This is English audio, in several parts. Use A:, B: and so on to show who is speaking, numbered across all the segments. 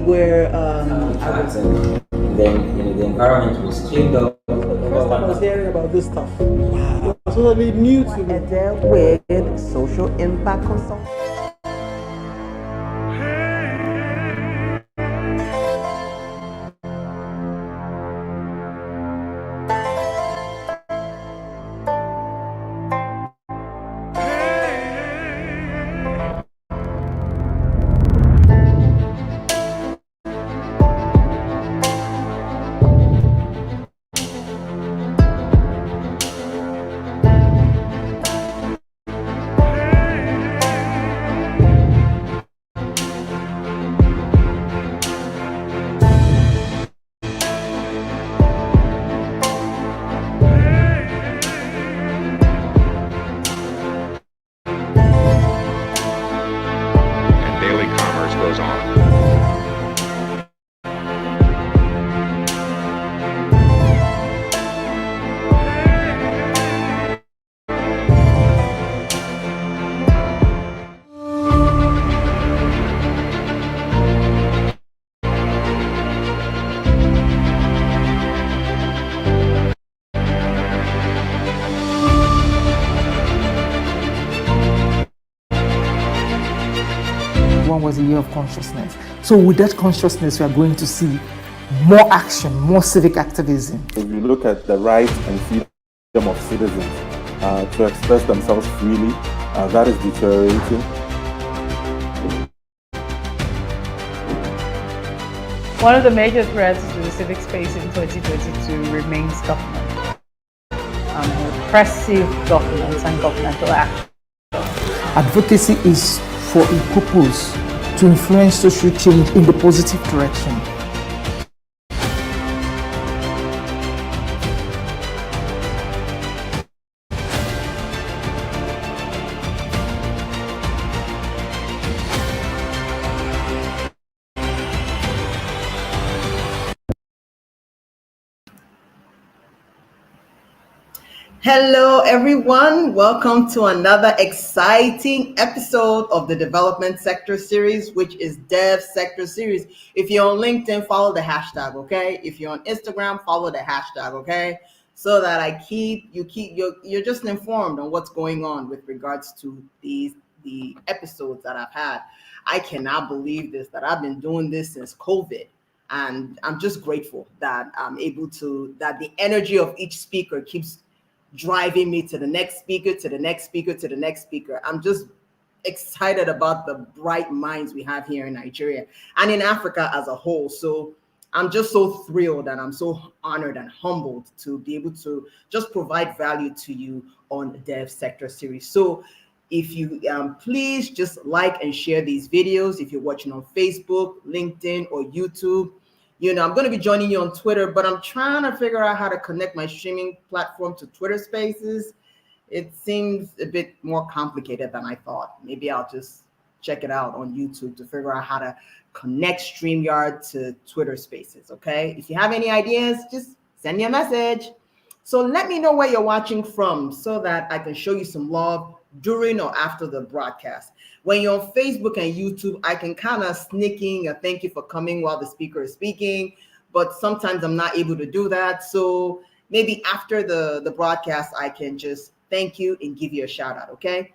A: where
B: then the environment was cleaned up.
A: first time I was hearing about this stuff. Wow. It was totally new to me.
C: With social impact consultant.
D: Was a year of consciousness. So with that consciousness, we are going to see more action, more civic activism.
E: If you look at the right and freedom of citizens to express themselves freely, that is deteriorating.
F: One of the major threats to the civic space in 2022 remains government. Repressive governments and governmental action.
D: Advocacy is for a purpose to influence social change in the positive direction.
C: Hello, everyone. Welcome to another exciting episode of the Development Sector Series, which is Devsectorseries. If you're on LinkedIn, follow the hashtag, okay? If you're on Instagram, follow the hashtag, okay? So that you're just informed on what's going on with regards to the episodes that I've had. I cannot believe this, that I've been doing this since COVID. And I'm just grateful that I'm able to, that the energy of each speaker keeps driving me to the next speaker, to the next speaker, to the next speaker. I'm just excited about the bright minds we have here in Nigeria and in Africa as a whole. So I'm just so thrilled and I'm so honored and humbled to be able to just provide value to you on Dev Sector Series. So if you please just like and share these videos. If you're watching on Facebook, LinkedIn, or YouTube, I'm going to be joining you on Twitter, but I'm trying to figure out how to connect my streaming platform to Twitter Spaces. It seems a bit more complicated than I thought. Maybe I'll just check it out on YouTube to figure out how to connect StreamYard to Twitter Spaces, okay? If you have any ideas, just send me a message. So let me know where you're watching from so that I can show you some love during or after the broadcast. When you're on Facebook and YouTube, I can kind of sneak in a thank you for coming while the speaker is speaking, but sometimes I'm not able to do that. So maybe after the broadcast, I can just thank you and give you a shout out, okay?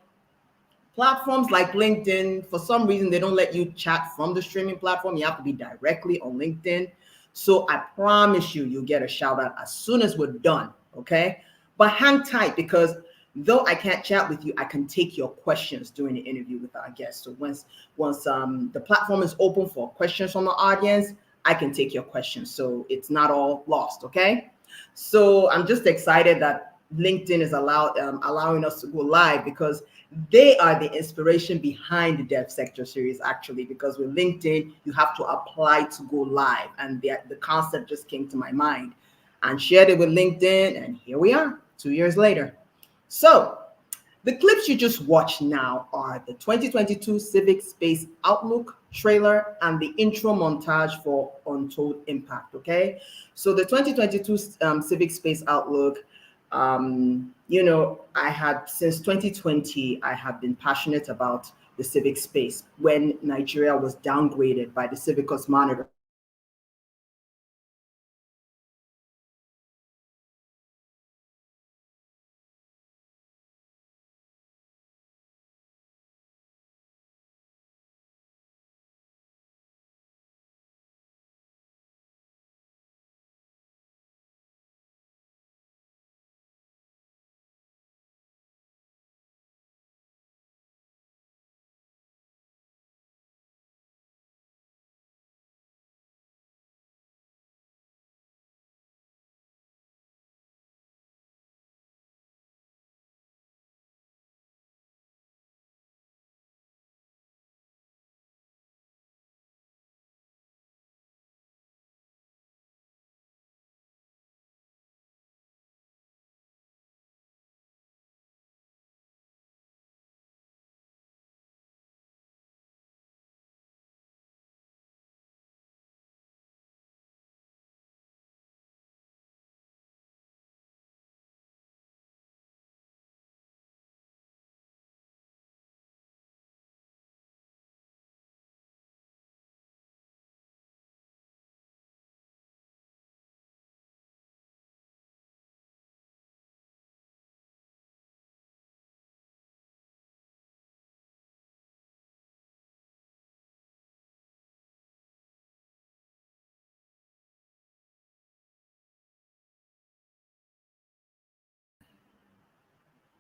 C: Platforms like LinkedIn, for some reason, they don't let you chat from the streaming platform. You have to be directly on LinkedIn. So I promise you'll get a shout out as soon as we're done, okay? But hang tight, because though I can't chat with you, I can take your questions during the interview with our guests. So once the platform is open for questions from the audience, I can take your questions. So it's not all lost, okay? So I'm just excited that LinkedIn is allowing us to go live, because they are the inspiration behind the Dev Sector Series, actually, because with LinkedIn, you have to apply to go live. And the concept just came to my mind and shared it with LinkedIn. And here we are 2 years later. So the clips you just watched now are the 2022 Civic Space Outlook trailer and the intro montage for Untold Impact, okay? So the 2022 Civic Space Outlook, I had, since 2020, I have been passionate about the civic space when Nigeria was downgraded by the Civicus Monitor.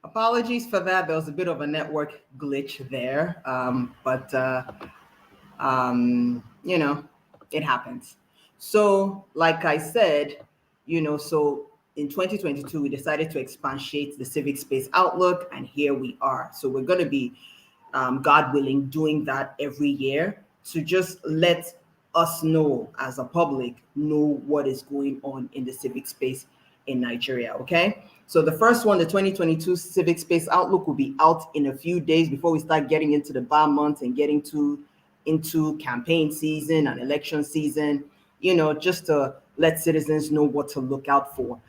C: Apologies for that. There was a bit of a network glitch there, but it happens. So, like I said, so in 2022, we decided to expatiate the civic space outlook, and here we are. So, we're going to be, God willing, doing that every year to just let us know as a public know what is going on in the civic space in Nigeria. Okay. So the first one, the 2022 Civic Space Outlook, will be out in a few days before we start getting into the bar months and getting into campaign season and election season, just to let citizens know what to look out for,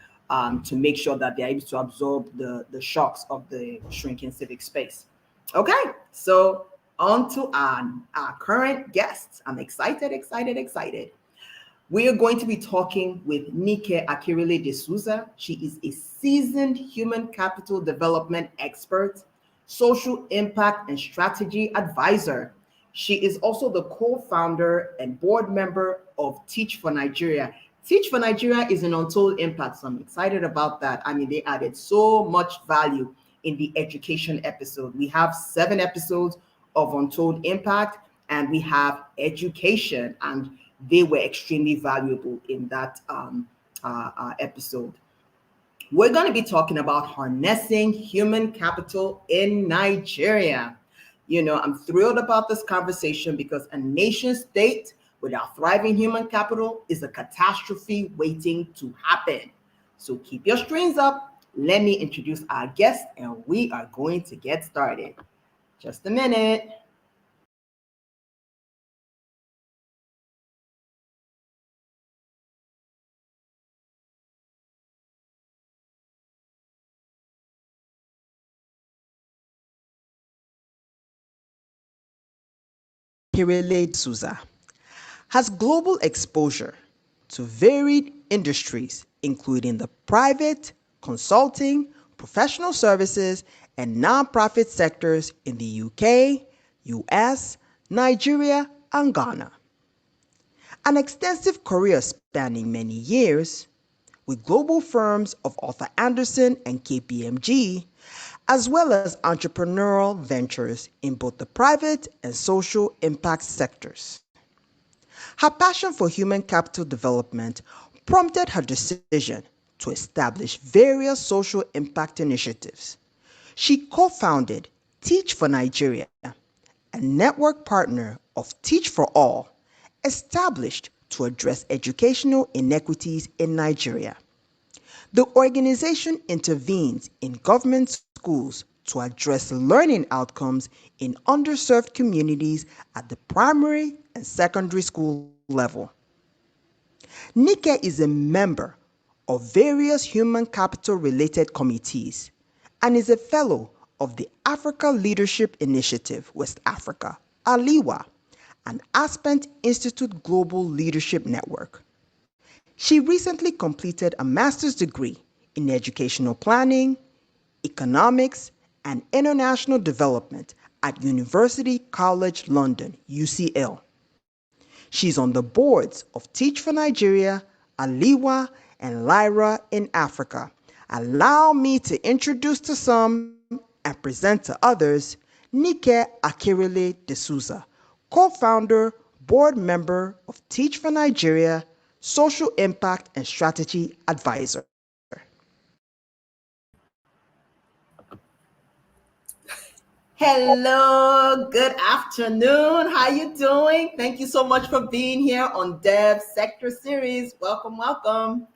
C: to make sure that they're able to absorb the shocks of the shrinking civic space. Okay, so on to our current guests. I'm excited, excited, excited. We are going to be talking with Nike Akerele De Souza. She is a seasoned human capital development expert, social impact and strategy advisor. She is also the co-founder and board member of Teach for Nigeria. Teach for Nigeria is an untold impact, so I'm excited about that. I mean, they added so much value in the education episode. We have 7 episodes of Untold Impact, and we have education, and they were extremely valuable in that episode. We're going to be talking about harnessing human capital in Nigeria. I'm thrilled about this conversation because a nation state without thriving human capital is a catastrophe waiting to happen. So keep your strings up. Let me introduce our guest, and we are going to get started. Just a minute. Akerele De Souza has global exposure to varied industries, including the private, consulting, professional services, and nonprofit sectors in the UK, US, Nigeria, and Ghana. An extensive career spanning many years with global firms of Arthur Andersen and KPMG, as well as entrepreneurial ventures in both the private and social impact sectors. Her passion for human capital development prompted her decision to establish various social impact initiatives. She co-founded Teach for Nigeria, a network partner of Teach for All, established to address educational inequities in Nigeria. The organization intervenes in government schools to address learning outcomes in underserved communities at the primary and secondary school level. Nike is a member of various human capital related committees and is a fellow
G: of the Africa Leadership Initiative West Africa, ALIWA, and Aspen Institute Global Leadership Network. She recently completed a master's degree in educational planning, economics, and international development at University College London, UCL. She's on the boards of Teach for Nigeria, Aliwa, and Lyra in Africa. Allow me to introduce to some and present to others Nike Akerele De Souza, co-founder, board member of Teach for Nigeria, Social Impact and Strategy Advisor.
C: Hello, good afternoon. How you doing? Thank you so much for being here on Dev Sector Series. Welcome, welcome.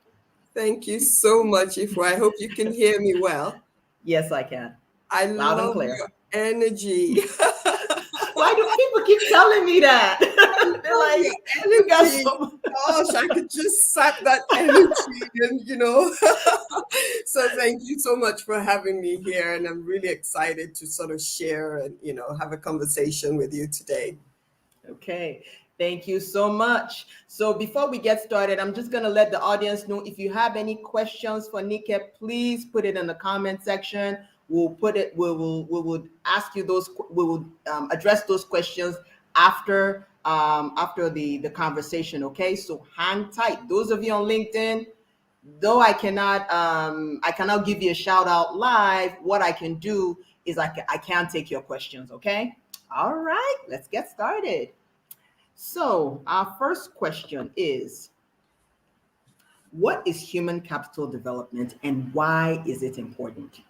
H: Thank you so much, Ifwa. I hope you can hear me well.
C: Yes, I can.
H: I
C: Loud and
H: love
C: clear.
H: your energy.
C: Why do people keep telling me that? They're like, you guys so
H: gosh, I could just suck that energy and. So thank you so much for having me here. And I'm really excited to sort of share and, have a conversation with you today.
C: Okay, thank you so much. So before we get started, I'm just gonna let the audience know if you have any questions for Nike, please put it in the comment section. We'll put it. We will ask you those. We will address those questions after the conversation. Okay, so hang tight. Those of you on LinkedIn, though I cannot give you a shout out live. What I can do is I can take your questions. Okay. All right, let's get started. So our first question is, what is human capital development and why is it important?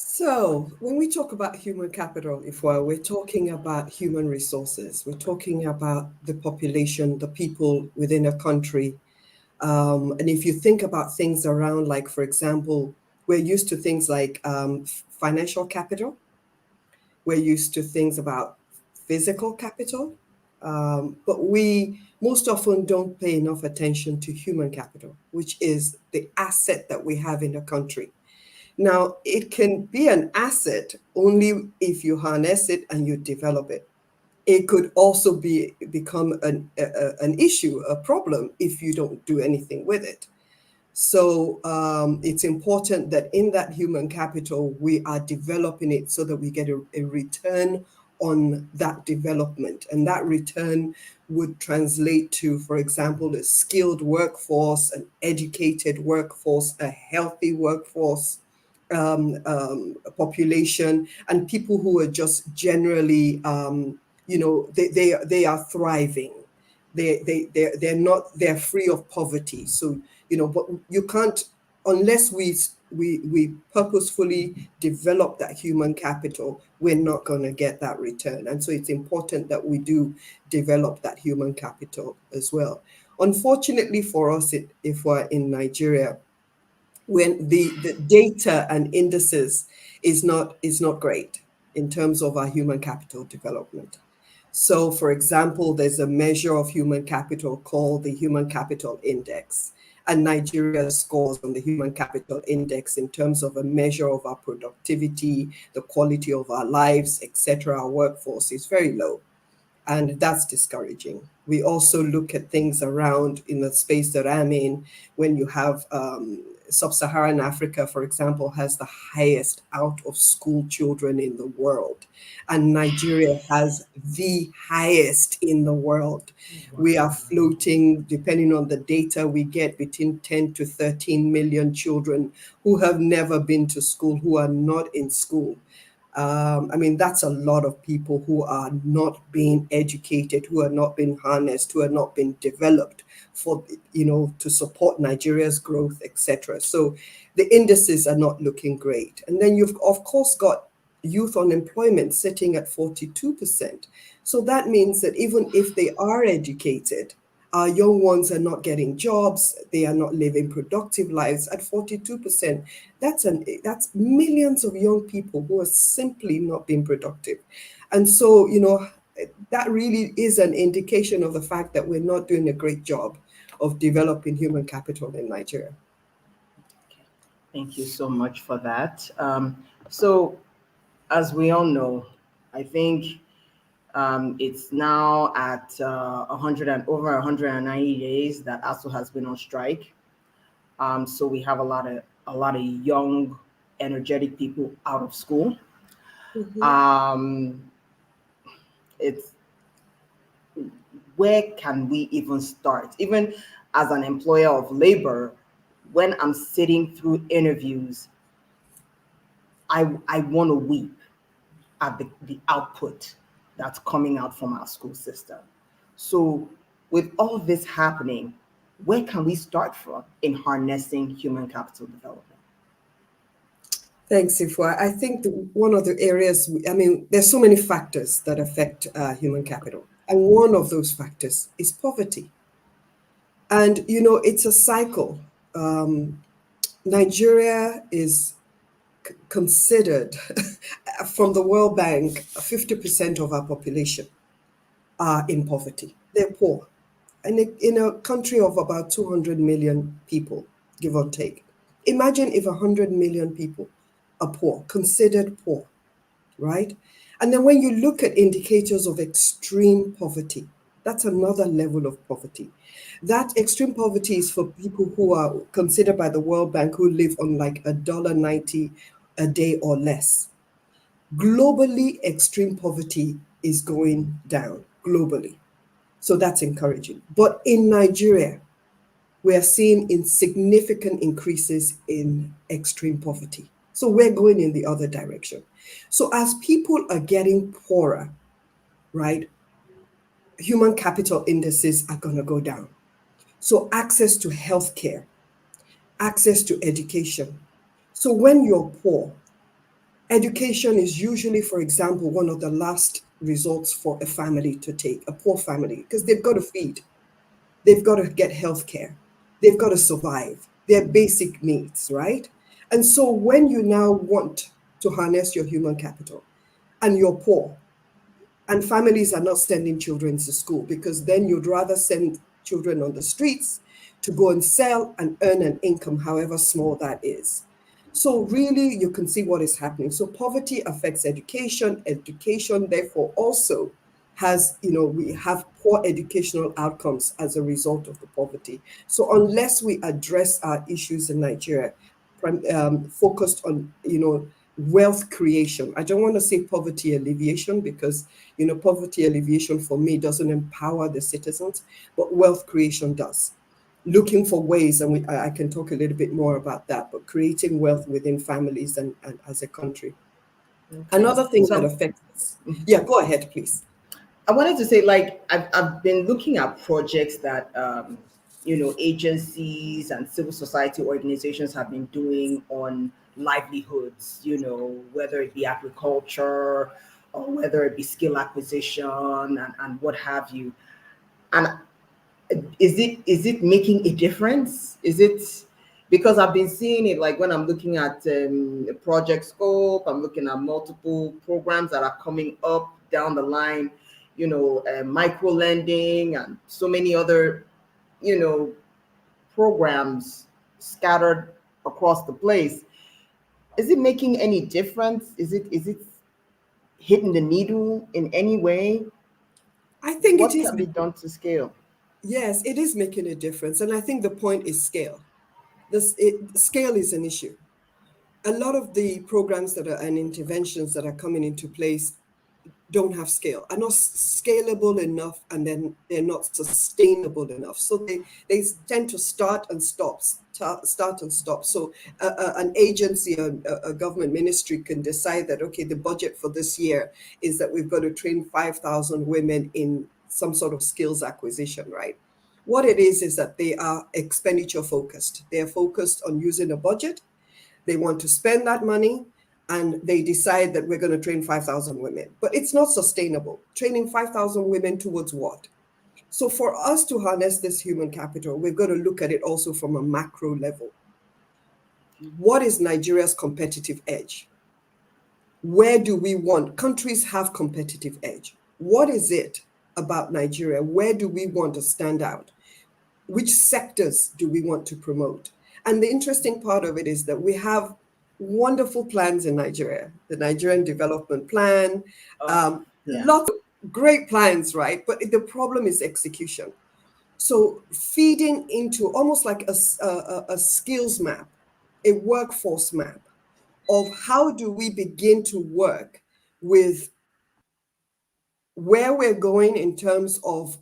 H: So when we talk about human capital, we're talking about human resources. We're talking about the population, the people within a country. And if you think about things around, like, for example, we're used to things like financial capital. We're used to things about physical capital, but we most often don't pay enough attention to human capital, which is the asset that we have in a country. Now, it can be an asset only if you harness it and you develop it. It could also become an issue, a problem, if you don't do anything with it. So it's important that in that human capital, we are developing it so that we get a return on that development. And that return would translate to, for example, a skilled workforce, an educated workforce, a healthy workforce, population, and people who are just generally, they are thriving. They're free of poverty. So, but you can't, unless we purposefully develop that human capital, we're not going to get that return. And so it's important that we do develop that human capital as well. Unfortunately for us, if we're in Nigeria, when the data and indices is not great in terms of our human capital development. So, for example, there's a measure of human capital called the Human Capital Index. And Nigeria scores on the Human Capital Index in terms of a measure of our productivity, the quality of our lives, etc. Our workforce is very low. And that's discouraging. We also look at things around in the space that I'm in, when you have Sub-Saharan Africa, for example, has the highest out-of-school children in the world. And Nigeria has the highest in the world. Wow. We are floating, depending on the data we get, between 10 to 13 million children who have never been to school, who are not in school. That's a lot of people who are not being educated, who are not being harnessed, who are not being developed for, to support Nigeria's growth, etc. So the indices are not looking great. And then you've, of course, got youth unemployment sitting at 42%. So that means that even if they are educated, our young ones are not getting jobs, they are not living productive lives at 42%. That's millions of young people who are simply not being productive. And so, that really is an indication of the fact that we're not doing a great job of developing human capital in Nigeria.
C: Thank you so much for that. So, as we all know, I think it's now at 100 and over 190 days that ASU has been on strike. So we have a lot of young, energetic people out of school. Um, it's Where can we even start? Even as an employer of labor, when I'm sitting through interviews, I want to weep at the output that's coming out from our school system. So, with all this happening, where can we start from in harnessing human capital development?
H: Thanks, Ifwa. I think one of the areas, I mean, there's so many factors that affect human capital. And one of those factors is poverty. And, it's a cycle. Nigeria is considered, from the World Bank, 50% of our population are in poverty. They're poor. And in a country of about 200 million people, give or take, imagine if 100 million people are poor, considered poor, right? And then when you look at indicators of extreme poverty, that's another level of poverty. That extreme poverty is for people who are considered by the World Bank who live on like $1.90 a day or less. Globally, extreme poverty is going down globally. So that's encouraging. But in Nigeria, we are seeing significant increases in extreme poverty. So we're going in the other direction. So as people are getting poorer, right, human capital indices are going to go down. So access to healthcare, access to education. So when you're poor, education is usually, for example, one of the last resorts for a family to take, a poor family, because they've got to feed, they've got to get healthcare, they've got to survive, their basic needs, right? And so when you now want to harness your human capital and you're poor, and families are not sending children to school because then you'd rather send children on the streets to go and sell and earn an income, however small that is. So really, you can see what is happening. So poverty affects education. Education, therefore, also has, we have poor educational outcomes as a result of the poverty. So unless we address our issues in Nigeria, focused on, wealth creation. I don't want to say poverty alleviation because, poverty alleviation for me doesn't empower the citizens, but wealth creation does. Looking for ways, and I can talk a little bit more about that, but creating wealth within families and as a country. Okay. Another thing that affects us. Yeah, go ahead, please.
C: I wanted to say, like, I've been looking at projects that, agencies and civil society organizations have been doing on livelihoods, whether it be agriculture or whether it be skill acquisition and what have you. And is it making a difference? Is it, because I've been seeing it, like when I'm looking at project scope, I'm looking at multiple programs that are coming up down the line, micro lending and so many other, programs scattered across the place. Is it making any difference? Is it hitting the needle in any way?
H: I think
C: what
H: it is.
C: Can be done to scale?
H: Yes, it is making a difference. And I think the point is scale. Scale is an issue. A lot of the programs and interventions that are coming into place don't have scale, are not scalable enough, and then they're not sustainable enough. So they tend to start and stop. So an agency, a government ministry can decide that, okay, the budget for this year is that we've got to train 5,000 women in some sort of skills acquisition, right? What it is that they are expenditure focused. They're focused on using a budget. They want to spend that money, and they decide that we're going to train 5,000 women. But it's not sustainable. Training 5,000 women towards what? So for us to harness this human capital, we've got to look at it also from a macro level. What is Nigeria's competitive edge? Where do we want? Countries have competitive edge. What is it about Nigeria? Where do we want to stand out? Which sectors do we want to promote? And the interesting part of it is that we have wonderful plans in Nigeria, the Nigerian Development Plan,
C: Yeah.
H: lots of great plans, right? But the problem is execution. So feeding into almost like a skills map, a workforce map of how do we begin to work with where we're going in terms of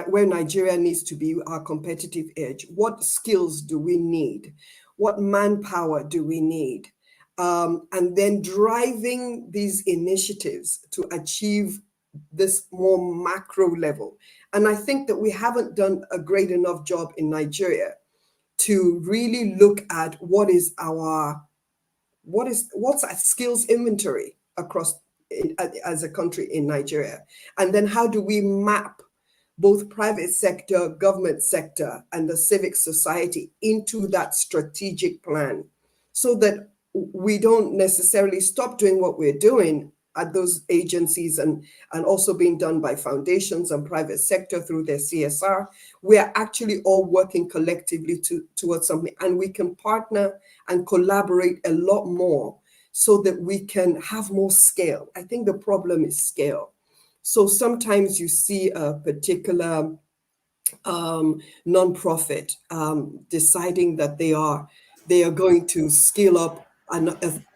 H: where Nigeria needs to be, our competitive edge. What skills do we need? What manpower do we need? And then driving these initiatives to achieve this more macro level. And I think that we haven't done a great enough job in Nigeria to really look at what's our skills inventory across as a country in Nigeria, and then how do we map both private sector, government sector, and the civic society into that strategic plan, so that we don't necessarily stop doing what we're doing at those agencies and also being done by foundations and private sector through their CSR. We are actually all working collectively towards something, and we can partner and collaborate a lot more so that we can have more scale. I think the problem is scale. So sometimes you see a particular nonprofit deciding that they are going to scale up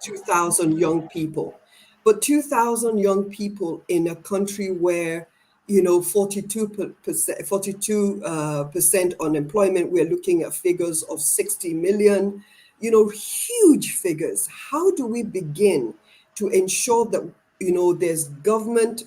H: 2,000 young people, but 2,000 young people in a country where 42% unemployment. We're looking at figures of 60 million. Huge figures. How do we begin to ensure that there's government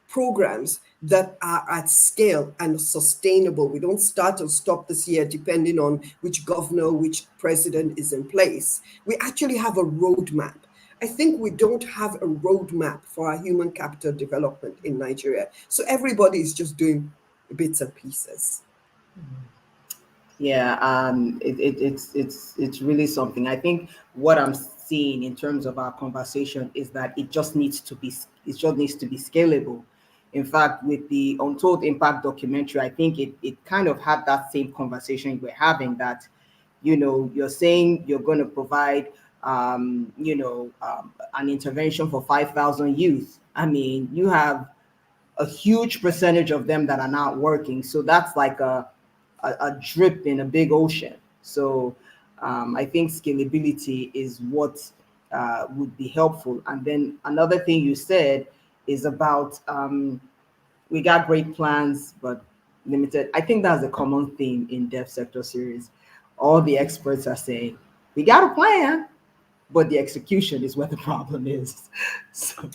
H: programs that are at scale and sustainable? We don't start and stop this year depending on which governor, which president is in place. We actually have a roadmap. I think we don't have a roadmap for our human capital development in Nigeria. So everybody is just doing bits and pieces.
C: Yeah, it's really something. I think what I'm seeing in terms of our conversation is that it just needs to be scalable. In fact, with the Untold Impact documentary, I think it kind of had that same conversation we're having, that you're saying you're going to provide an intervention for 5,000 youth. I mean, you have a huge percentage of them that are not working, so that's like a drip in a big ocean. So I think scalability is what would be helpful. And then another thing you said is about we got great plans, but limited. I think that's a common theme in Devsectorseries. All the experts are saying, we got a plan, but the execution is where the problem is. So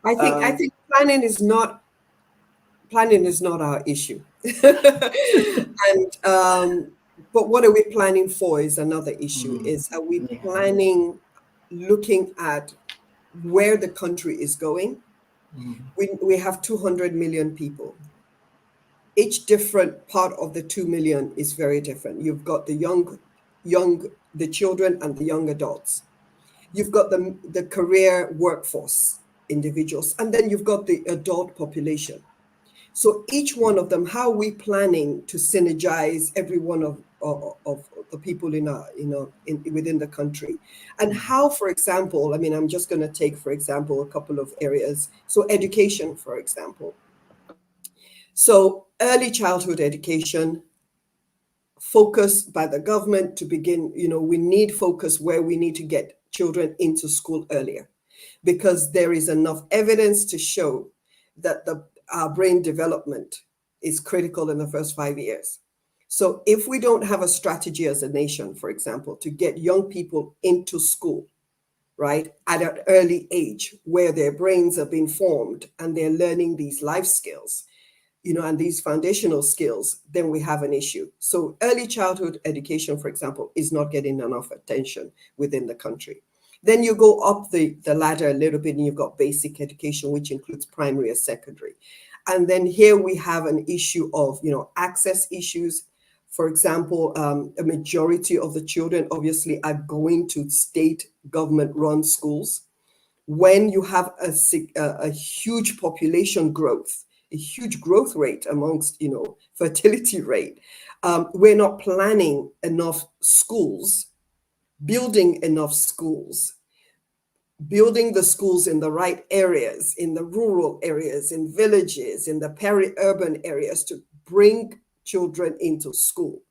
H: I think planning is not our issue. And but what are we planning for is another issue. Is are we planning, looking at where the country is going? We have 200 million people. Each different part of the 2 million is very different. You've got the the children and the young adults. You've got the career workforce individuals, and then you've got the adult population. So each one of them, how are we planning to synergize every one of the people within the country? And how, for example, I mean, I'm just going to take, for example, a couple of areas. So education, for example. So early childhood education, focus by the government to begin, we need focus where we need to get children into school earlier, because there is enough evidence to show that our brain development is critical in the first 5 years. So if we don't have a strategy as a nation, for example, to get young people into school, right, at an early age where their brains are being formed and they're learning these life skills, and these foundational skills, then we have an issue. So early childhood education, for example, is not getting enough attention within the country. Then you go up the ladder a little bit and you've got basic education, which includes primary and secondary. And then here we have an issue of, access issues. For example, a majority of the children obviously are going to state government-run schools. When you have a huge population growth a huge growth rate amongst, fertility rate. We're not planning enough schools, building enough schools, building the schools in the right areas, in the rural areas, in villages, in the peri-urban areas to bring children into school.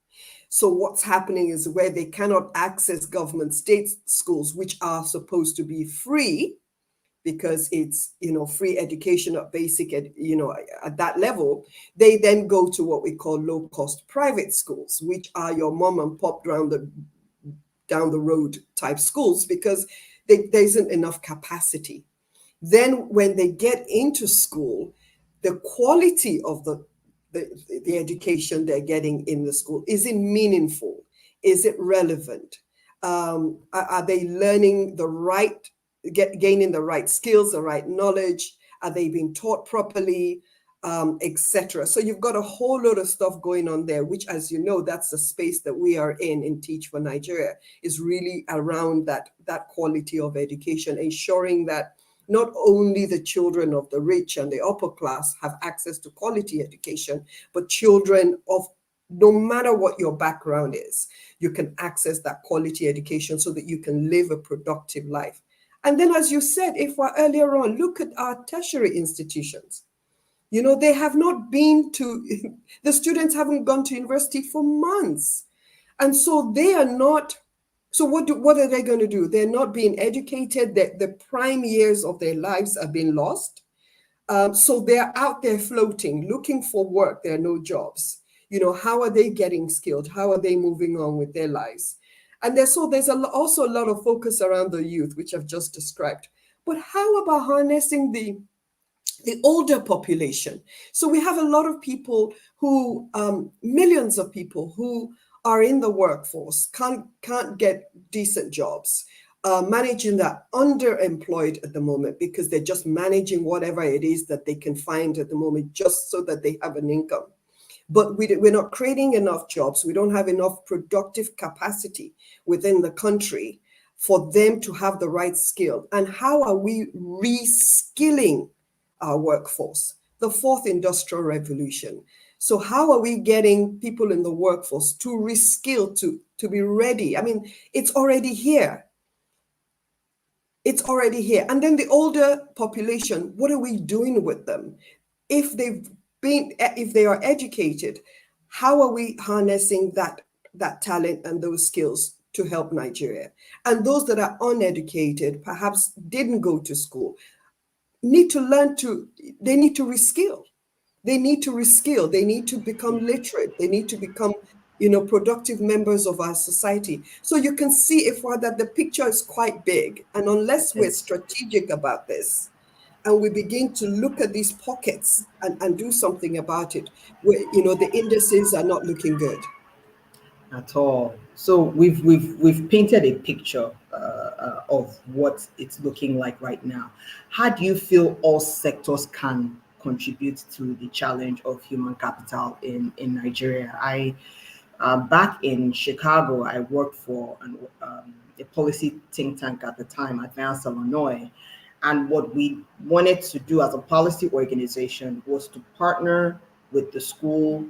H: So what's happening is where they cannot access government state schools, which are supposed to be free, because it's, free education at basic, at that level, they then go to what we call low-cost private schools, which are your mom and pop down the road type schools, because there isn't enough capacity. Then when they get into school, the quality of the education they're getting in the school, is it meaningful? Is it relevant? Are they learning gaining the right skills, the right knowledge? Are they being taught properly, etc.? So you've got a whole lot of stuff going on there, which, as you know, that's the space that we are in Teach for Nigeria, is really around that quality of education, ensuring that not only the children of the rich and the upper class have access to quality education, but children of no matter what your background is, you can access that quality education so that you can live a productive life. And then, as you said, if we're earlier on, look at our tertiary institutions. They have not been to, the students haven't gone to university for months. And so they are not, so what are they going to do? They're not being educated. The prime years of their lives are being lost. So they're out there floating, looking for work. There are no jobs. How are they getting skilled? How are they moving on with their lives? And there's also a lot of focus around the youth, which I've just described. But how about harnessing the older population? So we have a lot of people who, millions of people who are in the workforce, can't get decent jobs, managing that, underemployed at the moment, because they're just managing whatever it is that they can find at the moment, just so that they have an income. But we're not creating enough jobs. We don't have enough productive capacity within the country for them to have the right skill. And how are we reskilling our workforce? The fourth industrial revolution. So how are we getting people in the workforce to reskill, to be ready? I mean, it's already here. It's already here. And then the older population, what are we doing with them? If they are educated, how are we harnessing that talent and those skills to help Nigeria? And those that are uneducated, perhaps didn't go to school, need to they need to reskill. They need to reskill. They need to become literate. They need to become, productive members of our society. So you can see, that the picture is quite big. And unless we're strategic about this, and we begin to look at these pockets and do something about it, where, the indices are not looking good
C: at all. So we've painted a picture of what it's looking like right now. How do you feel all sectors can contribute to the challenge of human capital in Nigeria? Back in Chicago, I worked for a policy think tank at the time, Advance Illinois. And what we wanted to do as a policy organization was to partner with the school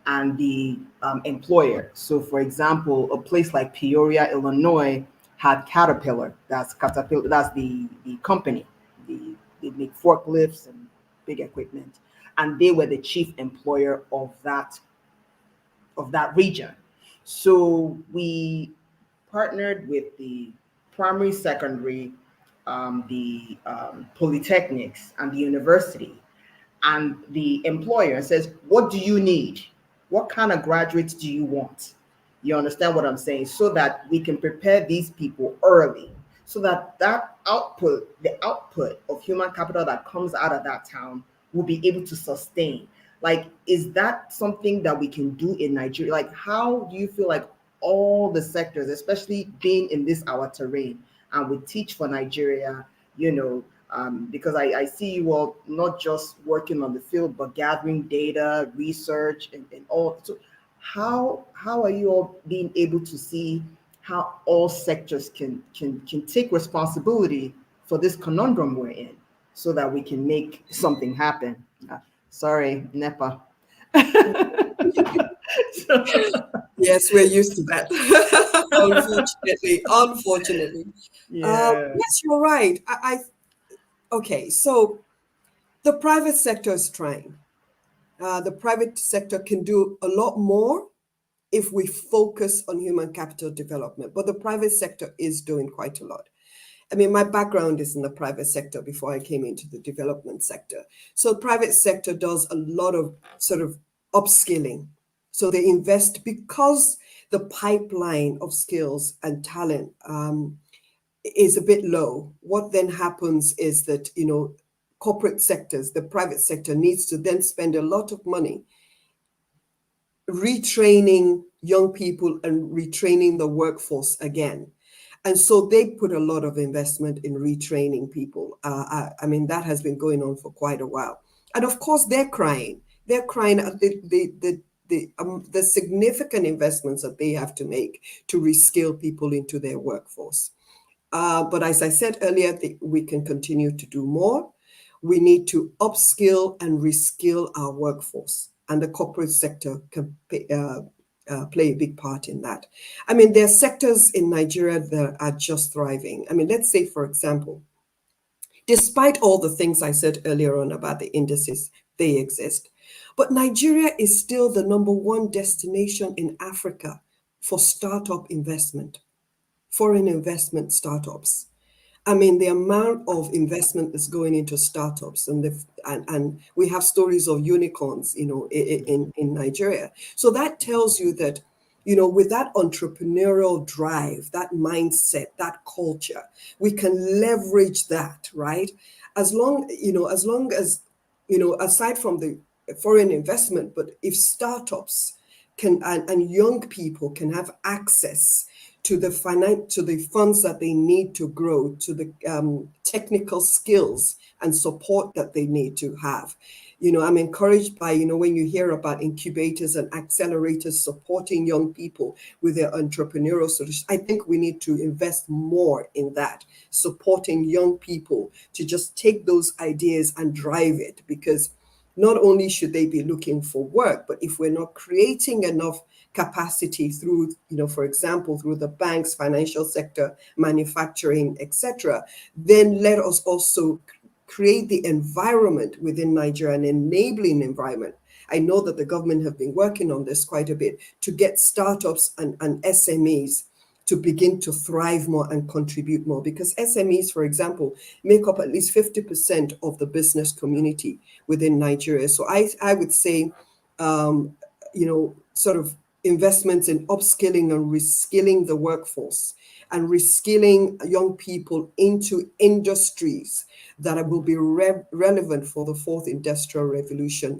C: and the employer. So, for example, a place like Peoria, Illinois, had Caterpillar. That's the company. They make forklifts and big equipment, and they were the chief employer of that region. So we partnered with the primary, secondary, the polytechnics, and the university, and the employer says, what do you need? What kind of graduates do you want? You understand what I'm saying? So that we can prepare these people early, so that the output of human capital that comes out of that town will be able to sustain. Like, is that something that we can do in Nigeria? Like, how do you feel like all the sectors, especially being in this our terrain, and we Teach for Nigeria, because I see you all not just working on the field, but gathering data, research, and all. So how are you all being able to see how all sectors can take responsibility for this conundrum we're in, so that we can make something happen? Sorry, NEPA.
H: Yes, we're used to that. Unfortunately.
C: Yeah.
H: Yes, you're right. Okay, so the private sector is trying. The private sector can do a lot more if we focus on human capital development, but the private sector is doing quite a lot. I mean, my background is in the private sector before I came into the development sector. So private sector does a lot of sort of upskilling. So they invest because the pipeline of skills and talent is a bit low. What then happens is that, corporate sectors, the private sector needs to then spend a lot of money retraining young people and retraining the workforce again. And so they put a lot of investment in retraining people. I mean, that has been going on for quite a while. And of course, they're crying. They're crying at the significant investments that they have to make to reskill people into their workforce. But as I said earlier, we can continue to do more. We need to upskill and reskill our workforce, and the corporate sector can play a big part in that. I mean, there are sectors in Nigeria that are just thriving. I mean, let's say, for example, despite all the things I said earlier on about the indices, they exist. But Nigeria is still the #1 destination in Africa for startup investment, foreign investment startups. I mean, the amount of investment that's going into startups, and we have stories of unicorns, in Nigeria. So that tells you that, with that entrepreneurial drive, that mindset, that culture, we can leverage that, right? As long as, aside from the foreign investment, but if startups can and young people can have access to the funds that they need to grow, to the technical skills and support that they need to have. I'm encouraged by, when you hear about incubators and accelerators supporting young people with their entrepreneurial solutions. I think we need to invest more in that, supporting young people to just take those ideas and drive it, because not only should they be looking for work, but if we're not creating enough capacity through, for example, through the banks, financial sector, manufacturing, etc., then let us also create the environment within Nigeria, an enabling environment. I know that the government have been working on this quite a bit to get startups and SMEs to begin to thrive more and contribute more, because SMEs, for example, make up at least 50% of the business community within Nigeria. So I would say, sort of investments in upskilling and reskilling the workforce and reskilling young people into industries that will be relevant for the fourth industrial revolution.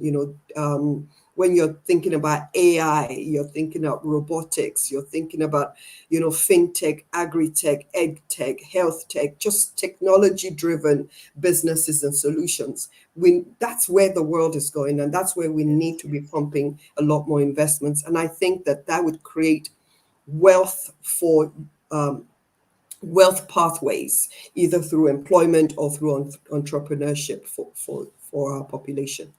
H: When you're thinking about AI, you're thinking about robotics, you're thinking about, fintech, agri-tech, ed tech, health tech, just technology-driven businesses and solutions. That's where the world is going, and that's where we need to be pumping a lot more investments. And I think that would create wealth for wealth pathways, either through employment or through entrepreneurship for our population.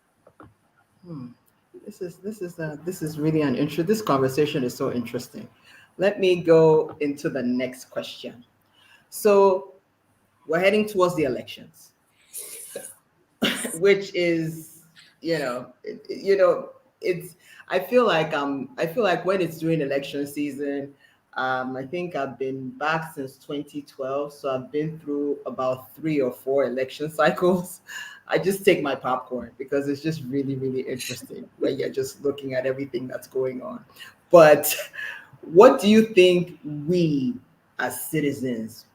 C: This is really an interesting. This conversation is so interesting. Let me go into the next question. So we're heading towards the elections, which is, it's. I feel like when it's during election season, I think I've been back since 2012, so I've been through about 3 or 4 election cycles. I just take my popcorn because it's just really, really interesting when you're just looking at everything that's going on. But what do you think we as citizens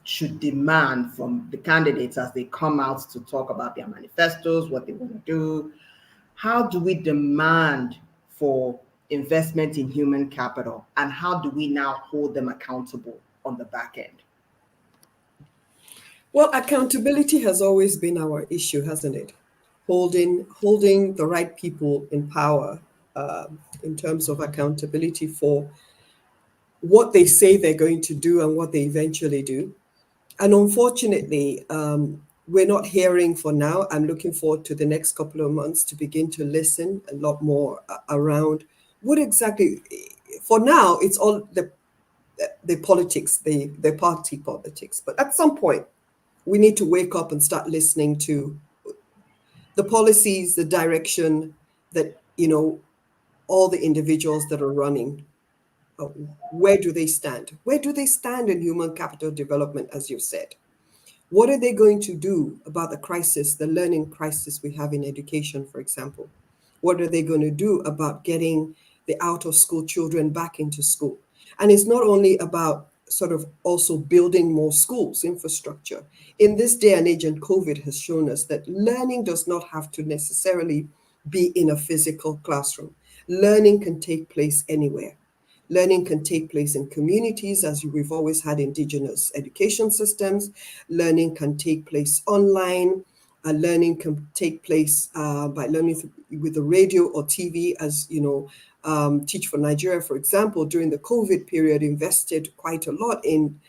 C: should demand from the candidates as they come out to talk about their manifestos, what they want to do? How do we demand for investment in human capital, and how do we now hold them accountable on the back end?
H: Well, accountability has always been our issue, hasn't it? Holding the right people in power, in terms of accountability for what they say they're going to do and what they eventually do. And unfortunately, we're not hearing for now. I'm looking forward to the next couple of months to begin to listen a lot more around what exactly. For now, it's all the politics, the party politics. But at some point, we need to wake up and start listening to the policies, the direction that, all the individuals that are running. uh, Where do they stand? Where do they stand in human capital development, as you've said? What are they going to do about the crisis, the learning crisis we have in education, for example? What are they going to do about getting the out of school children back into school? And it's not only about sort of also building more schools, infrastructure. In this day and age, and COVID has shown us that learning does not have to necessarily be in a physical classroom. Learning can take place anywhere. Learning can take place in communities, as we've always had indigenous education systems. Learning can take place online. Learning can take place by learning with the radio or TV, as Teach for Nigeria, for example, during the COVID period, invested quite a lot in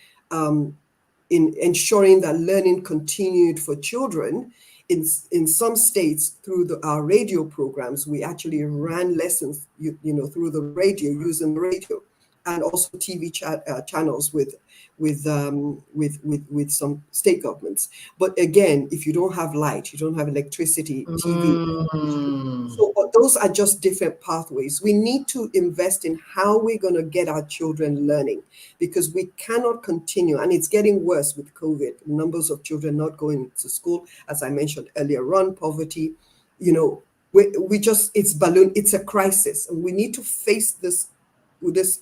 H: ensuring that learning continued for children. In some states, through our radio programs, we actually ran lessons, through the radio, using the radio, and also TV channels with some state governments. But again, if you don't have light, you don't have electricity, TV. So those are just different pathways. We need to invest in how we're going to get our children learning, because we cannot continue, and it's getting worse with COVID. Numbers of children not going to school, as I mentioned earlier on, poverty, it's a crisis, and we need to face this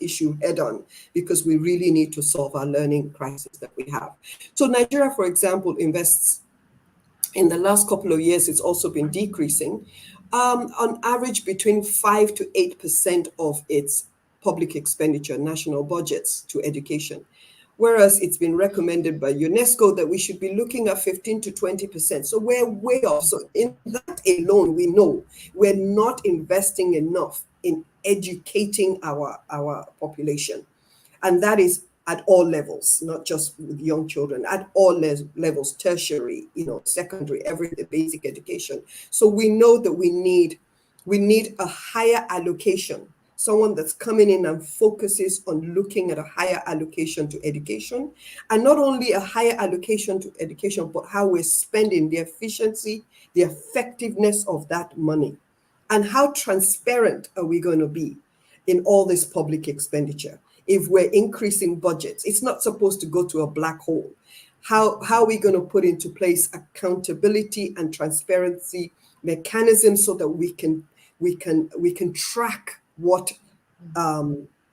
H: issue head on, because we really need to solve our learning crisis that we have. So Nigeria, for example, invests, in the last couple of years, it's also been decreasing, on average between 5 to 8% of its public expenditure, national budgets, to education. Whereas it's been recommended by UNESCO that we should be looking at 15 to 20%. So we're way off. So in that alone, we know we're not investing enough in educating our population. And that is at all levels, not just with young children, at all levels, tertiary, secondary, everything, basic education. So we know that we need a higher allocation, someone that's coming in and focuses on looking at a higher allocation to education, and not only a higher allocation to education, but how we're spending, the efficiency, the effectiveness of that money, and how transparent are we going to be in all this public expenditure. If we're increasing budgets, it's not supposed to go to a black hole. How are we going to put into place accountability and transparency mechanisms so that we can track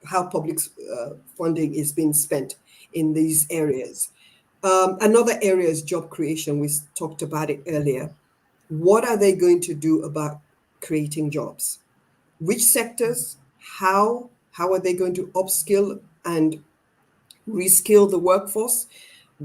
H: how public funding is being spent in these areas. Another area is job creation. We talked about it earlier. What are they going to do about creating jobs? Which sectors? How are they going to upskill and reskill the workforce?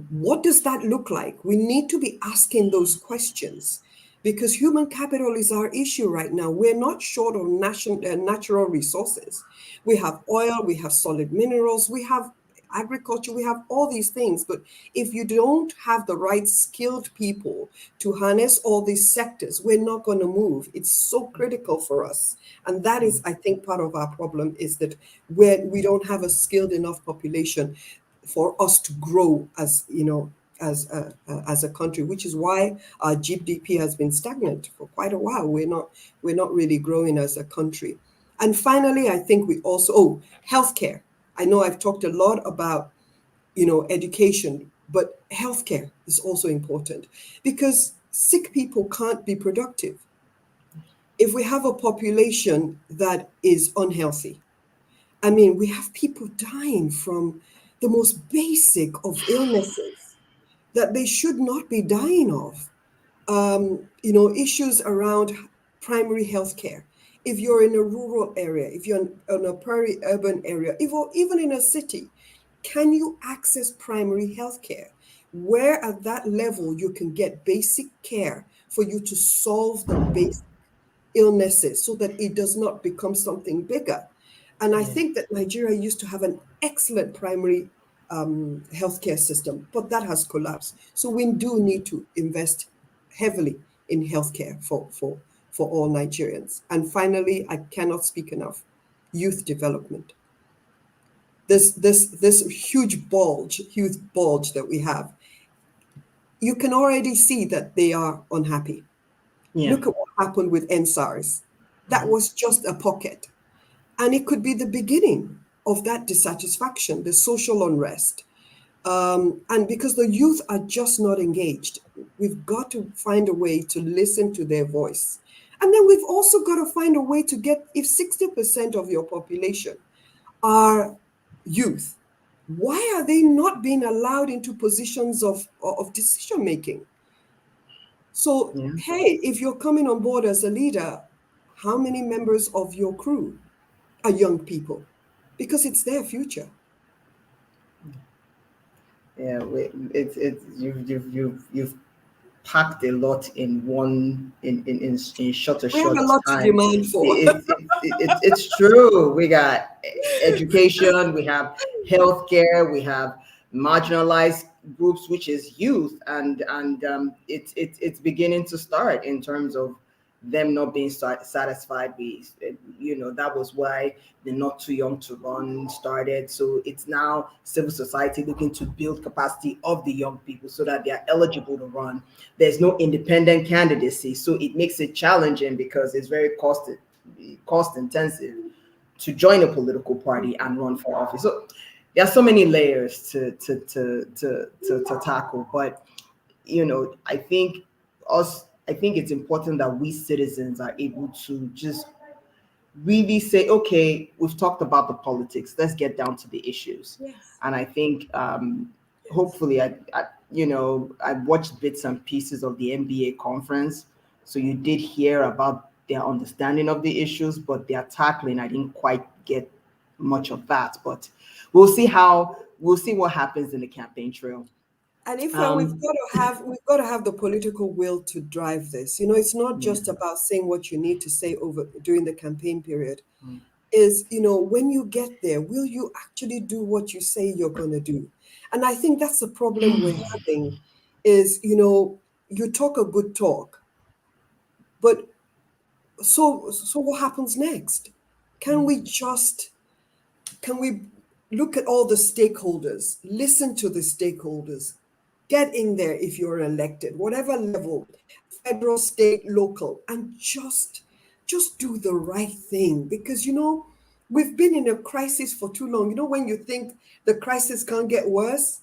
H: What does that look like? We need to be asking those questions, because human capital is our issue right now. We're not short of natural resources. We have oil, we have solid minerals, we have agriculture, we have all these things. But if you don't have the right skilled people to harness all these sectors, we're not going to move. It's so critical for us. And that is, I think, part of our problem, is that we don't have a skilled enough population for us to grow as a country, which is why our GDP has been stagnant for quite a while. We're not really growing as a country. And finally, I think we also healthcare. I know I've talked a lot about education, but healthcare is also important, because sick people can't be productive. If we have a population that is unhealthy, I mean, we have people dying from the most basic of illnesses that they should not be dying of. Issues around primary health care. If you're in a rural area, if you're in a peri-urban area, even in a city, can you access primary health care? Where at that level you can get basic care for you to solve the basic illnesses so that it does not become something bigger. And I think that Nigeria used to have an excellent primary healthcare system, but that has collapsed. So we do need to invest heavily in healthcare for all Nigerians. And finally, I cannot speak enough, youth development. This huge bulge that we have, you can already see that they are unhappy.
C: Yeah.
H: Look at what happened with NSARS. That was just a pocket. And it could be the beginning of that dissatisfaction, the social unrest. And because the youth are just not engaged, we've got to find a way to listen to their voice. And then we've also got to find a way to get, if 60% of your population are youth, why are they not being allowed into positions of decision making? So,
C: Yeah.
H: hey, if you're coming on board as a leader, how many members of your crew are young people? Because it's their future.
C: Yeah, it's you've packed a lot in one in short a
H: We have
C: short
H: a lot to
C: time.
H: demand for.
C: It's true. We got education, we have healthcare, we have marginalized groups, which is youth, and it's beginning to start in terms of them not being satisfied with, that was why the Not Too Young to Run started. So it's now civil society looking to build capacity of the young people so that they are eligible to run. There's no independent candidacy, so it makes it challenging because it's very cost intensive to join a political party and run for office. So there are so many layers to tackle, but I think I think it's important that we citizens are able to just really say, okay, we've talked about the politics, let's get down to the issues.
H: Yes.
C: And I think hopefully I watched bits and pieces of the NBA conference, so you did hear about their understanding of the issues, but their tackling, I didn't quite get much of that. But we'll see what happens in the campaign trail.
H: And if
C: Um,
H: we've got to have the political will to drive this. It's not
C: yeah.
H: just about saying what you need to say over during the campaign period.
C: Mm.
H: Is, when you get there, will you actually do what you say you're going to do? And I think that's the problem we're having is, you talk a good talk, but so what happens next? Can we just can we look at all the stakeholders, listen to the stakeholders, get in there if you're elected, whatever level, federal, state, local, and just do the right thing? Because we've been in a crisis for too long. When you think the crisis can't get worse,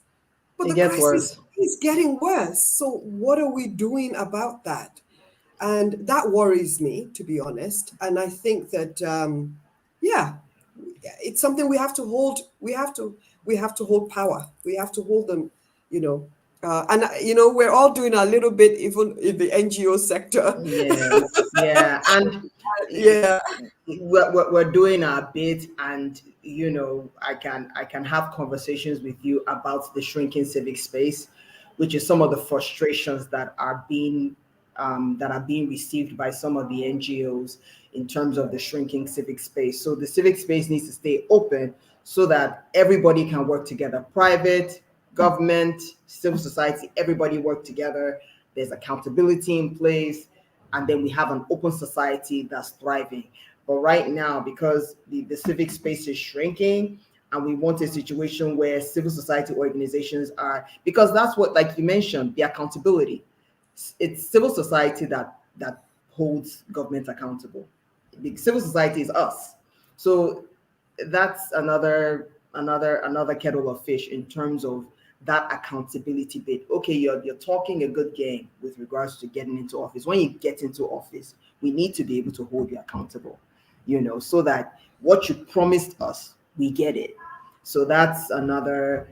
H: but
C: It
H: the
C: gets
H: crisis
C: worse.
H: is getting worse. So what are we doing about that? And that worries me, to be honest. And I think that yeah, it's something we have to hold. We have to hold power. We have to hold them. And we're all doing a little bit, even in the NGO sector.
C: Yeah, yeah, and
H: Yeah.
C: we're doing our bit, and I can have conversations with you about the shrinking civic space, which is some of the frustrations that are being received by some of the NGOs in terms of the shrinking civic space. So the civic space needs to stay open so that everybody can work together. Private, government, civil society, everybody work together. There's accountability in place, and then we have an open society that's thriving. But right now, because the civic space is shrinking, and we want a situation where civil society organizations are, because that's what, like you mentioned, the accountability. It's civil society that holds government accountable. The civil society is us. So that's another kettle of fish in terms of that accountability bit. Okay, you're talking a good game with regards to getting into office. When you get into office, we need to be able to hold you accountable, so that what you promised us, we get it. So that's another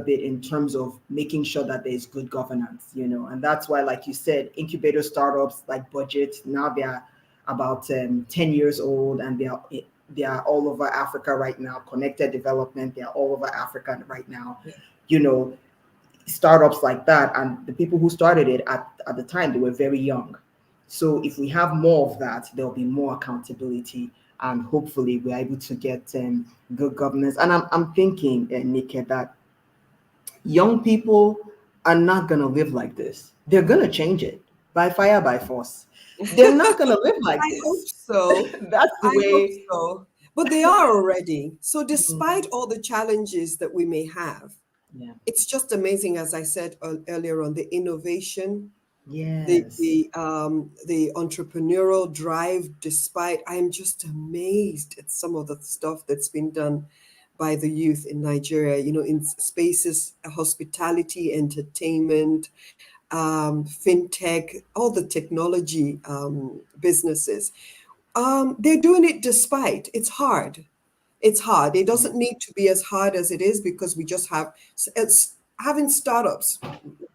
C: bit in terms of making sure that there's good governance, and that's why, like you said, incubator startups like Budget, now they're about 10 years old, and they are all over Africa right now. Connected Development, they are all over Africa right now. You know, Startups like that, and the people who started it at the time, they were very young. So if we have more of that, there'll be more accountability, and hopefully we're able to get good governance. And I'm thinking, Nick, that young people are not going to live like this. They're going to change it by fire, by force. They're not going to live like
H: I hope
C: this.
H: so.
C: That's the
H: I hope
C: way.
H: so. But they are already. So
C: Mhm.
H: despite all the challenges that we may have,
C: Yeah.
H: it's just amazing, as I said earlier on, the innovation,
C: Yes.
H: the entrepreneurial drive. Despite, I'm just amazed at some of the stuff that's been done by the youth in Nigeria. You know, in spaces, hospitality, entertainment, fintech, all the technology businesses. They're doing it despite. It's hard. It's hard. It
C: Yeah.
H: doesn't need to be as hard as it is because we just have it's having startups.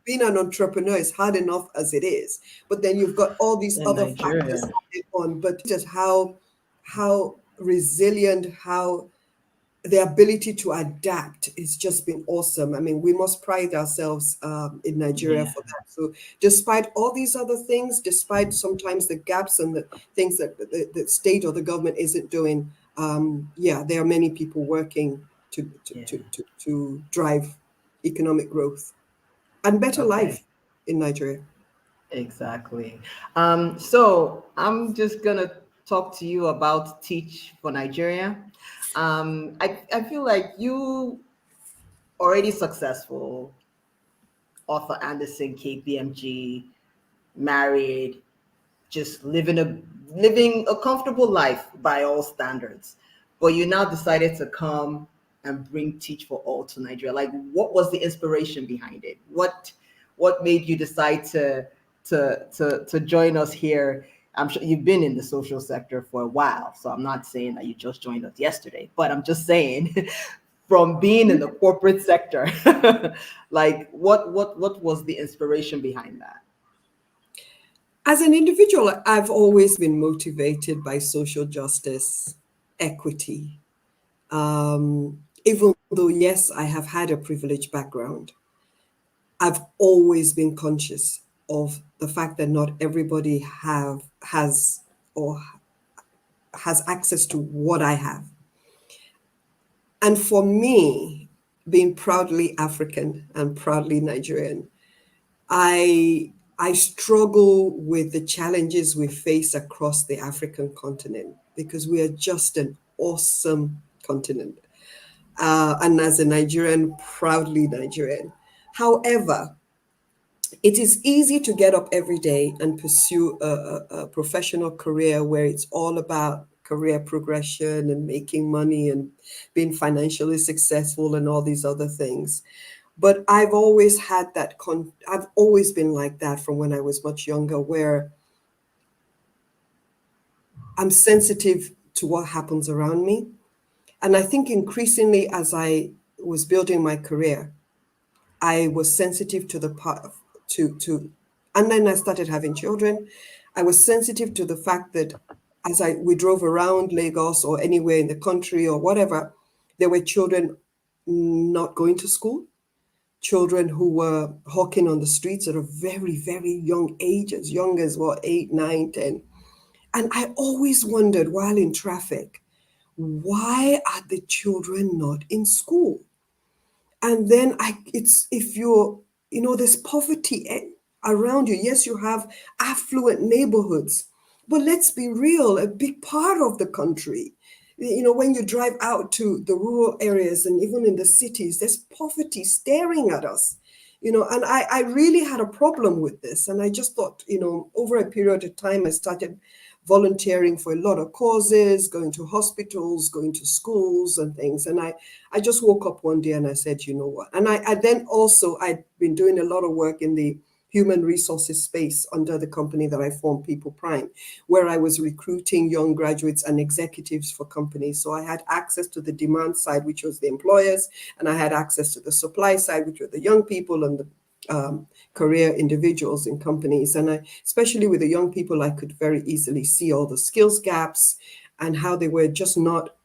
H: Being an entrepreneur is hard enough as it is, but then you've got all these
C: In
H: other factors
C: Nigeria.
H: added on. But just how resilient, how the ability to adapt has just been awesome. I mean, we must pride ourselves in Nigeria
C: Yeah.
H: for that. So, despite all these other things, despite sometimes the gaps and the things that the state or the government isn't doing, yeah, there are many people working
C: Yeah.
H: to drive economic growth and better
C: Okay.
H: life in Nigeria.
C: Exactly. So I'm just gonna talk to you about Teach for Nigeria. I feel like you already successful, author Anderson, KPMG, married, just living a comfortable life by all standards. But you now decided to come and bring Teach for All to Nigeria. Like, what was the inspiration behind it? What made you decide to join us here? I'm sure you've been in the social sector for a while, so I'm not saying that you just joined us yesterday, but I'm just saying from being in the corporate sector, like what was the inspiration behind that?
H: As an individual, I've always been motivated by social justice, equity. Even though, yes, I have had a privileged background, I've always been conscious of the fact that not everybody or has access to what I have. And for me, being proudly African and proudly Nigerian, I struggle with the challenges we face across the African continent because we are just an awesome continent. And as a Nigerian, proudly Nigerian. However, it is easy to get up every day and pursue a professional career where it's all about career progression and making money and being financially successful and all these other things. But I've always had that, I've always been like that from when I was much younger, where I'm sensitive to what happens around me. And I think increasingly as I was building my career, I was sensitive to the part and then I started having children. I was sensitive to the fact that as we drove around Lagos or anywhere in the country or whatever, there were children not going to school, children who were hawking on the streets at a very, very young age, as young as what, 8, 9, 10. And I always wondered while in traffic, why are the children not in school? And then it's if you're, there's poverty around you. Yes, you have affluent neighborhoods, but let's be real, a big part of the country, when you drive out to the rural areas and even in the cities, there's poverty staring at us. And I really had a problem with this. And I just thought, over a period of time, I started volunteering for a lot of causes, going to hospitals, going to schools and things. And I just woke up one day and I said, you know what? And I then also, I'd been doing a lot of work in the human resources space under the company that I formed, People Prime, where I was recruiting young graduates and executives for companies. So I had access to the demand side, which was the employers, and I had access to the supply side, which were the young people and the career individuals in companies. And especially with the young people, I could very easily see all the skills gaps and how they were just not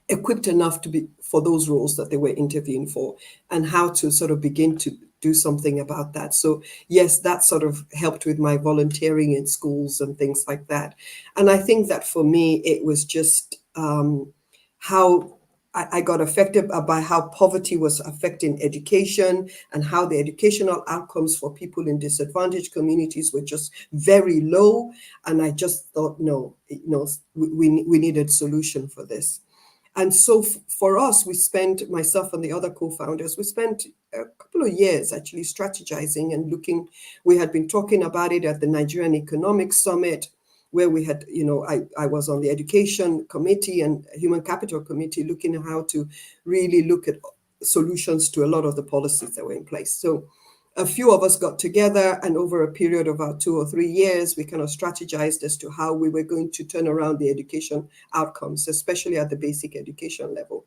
H: equipped enough to be for those roles that they were interviewing for, and how to sort of begin to do something about that. So yes, that sort of helped with my volunteering in schools and things like that. And I think that for me, it was just how I got affected by how poverty was affecting education and how the educational outcomes for people in disadvantaged communities were just very low. And I just thought, no, we needed solution for this. And so for us, we spent, myself and the other co-founders, we spent a couple of years actually strategizing and looking. We had been talking about it at the Nigerian Economic Summit, where we had, I was on the education committee and human capital committee looking at how to really look at solutions to a lot of the policies that were in place. So a few of us got together, and over a period of about 2 or 3 years, we kind of strategized as to how we were going to turn around the education outcomes, especially at the basic education level.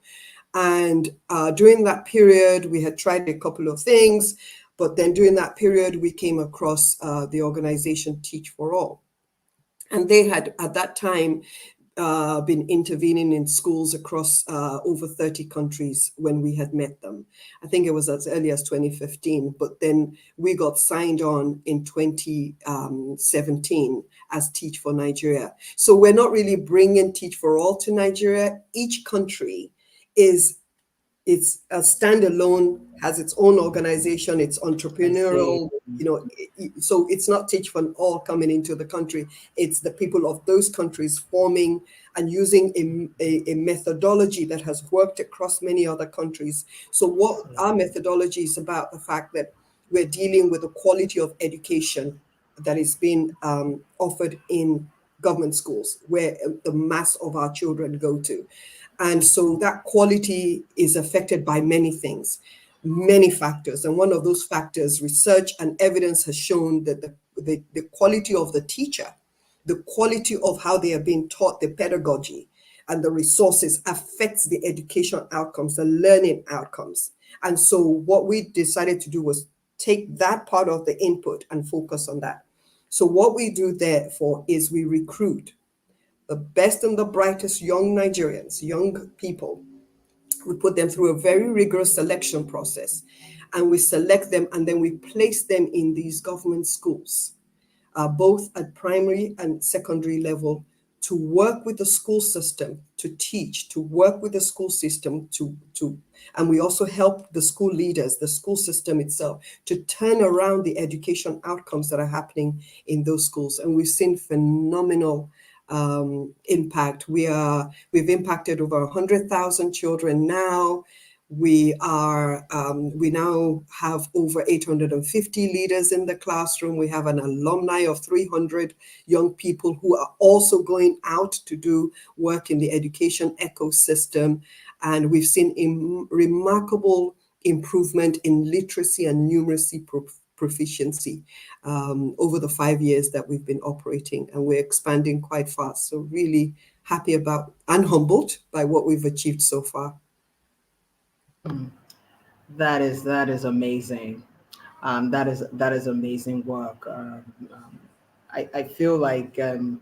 H: And during that period, we had tried a couple of things, but then during that period, we came across the organization Teach for All. And they had, at that time, been intervening in schools across over 30 countries when we had met them. I think it was as early as 2015, but then we got signed on in 2017 as Teach for Nigeria. So we're not really bringing Teach for All to Nigeria. Each country it's a standalone, has its own organization, it's entrepreneurial, so it's not Teach for All coming into the country. It's the people of those countries forming and using a methodology that has worked across many other countries. So what our methodology is about, the fact that we're dealing with the quality of education that is being offered in government schools, where the mass of our children go to. And so that quality is affected by many things, many factors. And one of those factors, research and evidence has shown that the quality of the teacher, the quality of how they are being taught, the pedagogy and the resources affects the education outcomes, the learning outcomes. And so what we decided to do was take that part of the input and focus on that. So what we do therefore is we recruit the best and the brightest young Nigerians, young people. We put them through a very rigorous selection process, and we select them, and then we place them in these government schools, both at primary and secondary level, to work with the school system, to teach, to work with the school system, and we also help the school leaders, the school system itself, to turn around the education outcomes that are happening in those schools. And we've seen phenomenal impact. We've impacted over 100,000 children now. We now have over 850 leaders in the classroom. We have an alumni of 300 young people who are also going out to do work in the education ecosystem. And we've seen a remarkable improvement in literacy and numeracy proficiency over the 5 years that we've been operating, and we're expanding quite fast. So really happy about and humbled by what we've achieved so far.
C: That is amazing. That is amazing work. I feel like the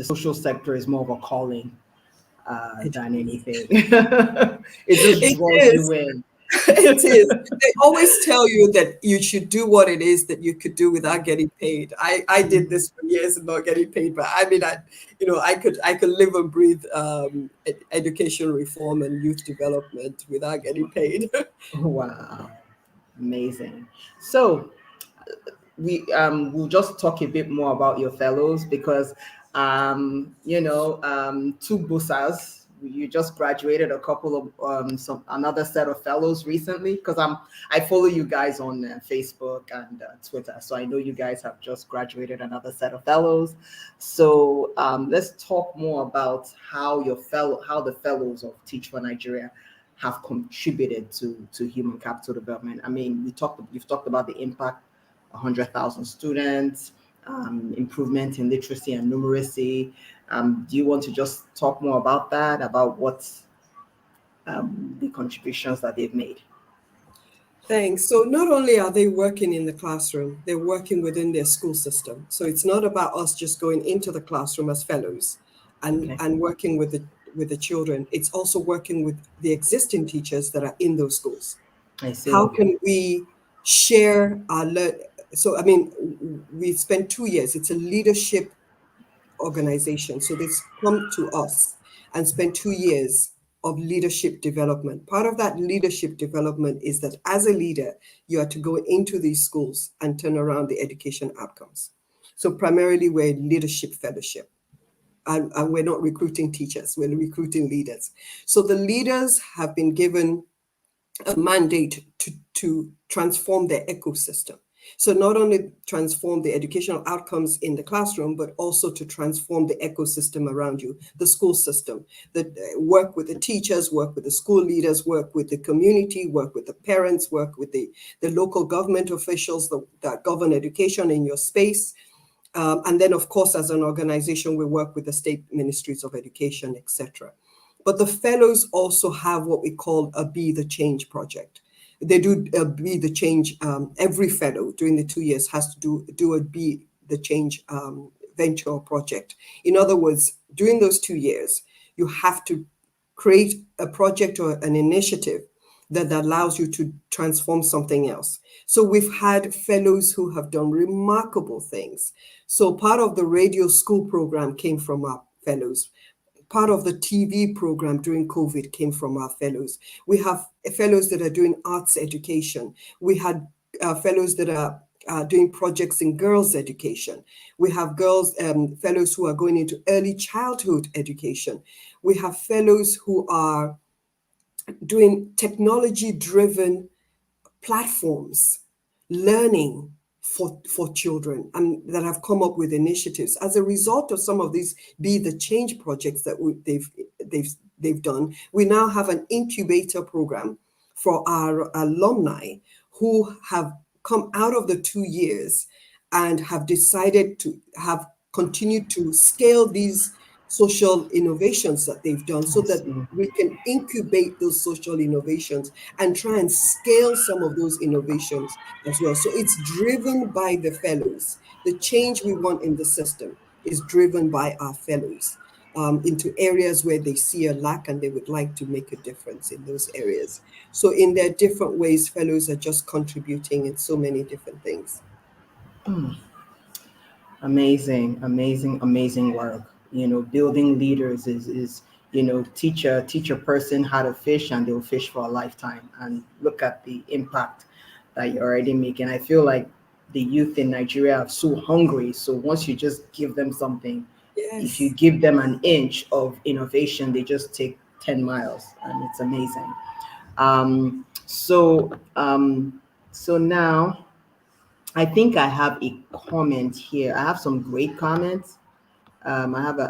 C: social sector is more of a calling than anything. It just draws you in.
H: It is. They always tell you that you should do what it is that you could do without getting paid. I did this for years and not getting paid, but I mean, I could live and breathe education reform and youth development without getting paid.
C: Wow, amazing. So we'll just talk a bit more about your fellows, because two busas. You just graduated a couple of another set of fellows recently, because I follow you guys on Facebook and Twitter, so I know you guys have just graduated another set of fellows. So let's talk more about how the fellows of Teach for Nigeria have contributed to human capital development. I mean, you've talked about the impact, 100,000 students, improvement in literacy and numeracy. Do you want to just talk more about that, about what the contributions that they've made?
H: Thanks. So not only are they working in the classroom, they're working within their school system. So it's not about us just going into the classroom as fellows and working with the children. It's also working with the existing teachers that are in those schools.
C: I see.
H: How can we share our So, I mean, we spent 2 years. It's a leadership organization. So they've come to us and spent 2 years of leadership development. Part of that leadership development is that as a leader, you are to go into these schools and turn around the education outcomes. So primarily we're leadership fellowship. And we're not recruiting teachers, we're recruiting leaders. So the leaders have been given a mandate to transform their ecosystem. So not only transform the educational outcomes in the classroom, but also to transform the ecosystem around you, the school system, that work with the teachers, work with the school leaders, work with the community, work with the parents, work with the local government officials that govern education in your space. And then, of course, as an organization, we work with the state ministries of education, etc. But the fellows also have what we call a Be the Change project. They do a Be the Change. Every fellow during the 2 years has to do a Be the Change venture or project. In other words, during those 2 years, you have to create a project or an initiative that allows you to transform something else. So we've had fellows who have done remarkable things. So part of the radio school program came from our fellows. Part of the TV program during COVID came from our fellows. We have fellows that are doing arts education. We had fellows that are doing projects in girls' education. We have fellows who are going into early childhood education. We have fellows who are doing technology-driven platforms, learning for children, and that have come up with initiatives. As a result of some of these Be the Change projects that they've done, we now have an incubator program for our alumni who have come out of the 2 years and have decided to have continued to scale these social innovations that they've done so that we can incubate those social innovations and try and scale some of those innovations as well. So it's driven by the fellows. The change we want in the system is driven by our fellows into areas where they see a lack and they would like to make a difference in those areas. So in their different ways, fellows are just contributing in so many different things.
C: Amazing, amazing, amazing work. Building leaders is teach a person how to fish and they'll fish for a lifetime. And look at the impact that you're already making. I feel like the youth in Nigeria are so hungry. So once you just give them something, if you
H: Yes.
C: give them an inch of innovation, they just take 10 miles, and it's amazing. Um, so so now I think I have a comment here. I have some great comments. I